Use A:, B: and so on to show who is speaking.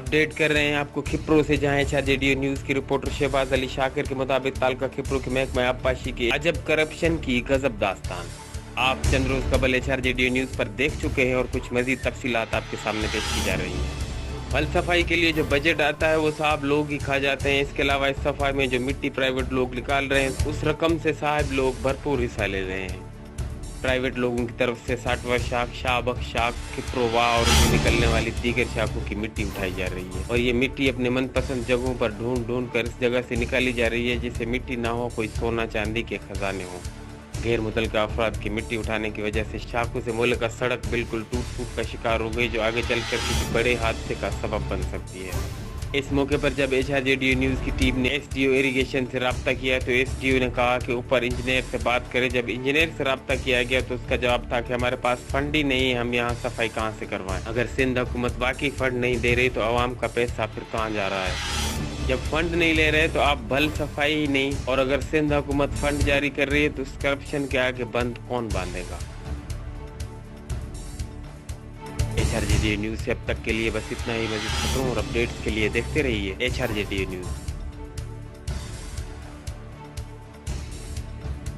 A: Update कर रहे हैं आपको खिप्रो से, जहां HRJDO न्यूज की रिपोर्टर शहबाज अली शाकिर के मुताबिक तालका खिप्रो के महकमा आबपाशी की अजब करप्शन की गजब दास्तान आप चंद रोज कबल HRJDO न्यूज पर देख चुके हैं और कुछ मजीद तफसीलात आपके सामने पेश की जा रही हैं। फल सफाई के लिए जो बजट आता है वो साहब लोग ही खा जाते हैं। इसके अलावा इस सफाई में जो मिट्टी प्राइवेट लोग निकाल रहे हैं उस रकम से साहब लोग भरपूर हिस्सा ले रहे हैं। प्राइवेट लोगों की तरफ से 60वां शाख, शाहबख्श शाख, खिप्रोवा और उससे निकलने वाली दीगर शाखों की मिट्टी उठाई जा रही है और ये मिट्टी अपने मनपसंद जगहों पर ढूंढ ढूंढ कर इस जगह से निकाली जा रही है जिससे मिट्टी ना हो कोई सोना चांदी के खजाने हो। गैर मुतल्लिका अफराद की मिट्टी उठाने की वजह से शाखों से मुल्का सड़क बिल्कुल टूट फूट का शिकार हो गई, जो आगे चलकर किसी बड़े हादसे का सबब बन सकती है। इस मौके पर जब HRJDO न्यूज़ की टीम ने SDO इरिगेशन से रब्ता किया तो SDO ने कहा कि ऊपर इंजीनियर से बात करें। जब इंजीनियर से रब्ता किया गया तो उसका जवाब था कि हमारे पास फंड ही नहीं है, हम यहाँ सफाई कहाँ से करवाएं। अगर सिंध हुकूमत वाकई फंड नहीं दे रही तो आवाम का पैसा फिर कहाँ जा रहा है। जब फंड नहीं ले रहे तो आप भल सफाई ही नहीं, और अगर सिंध हुकूमत फंड जारी कर रही है तो उस करप्शन के आगे बंद कौन बांधेगा। HRJDO न्यूज़ से अब तक के लिए बस इतना ही। मज़ीद खबरों और अपडेट्स के लिए देखते रहिए HRJDO न्यूज़।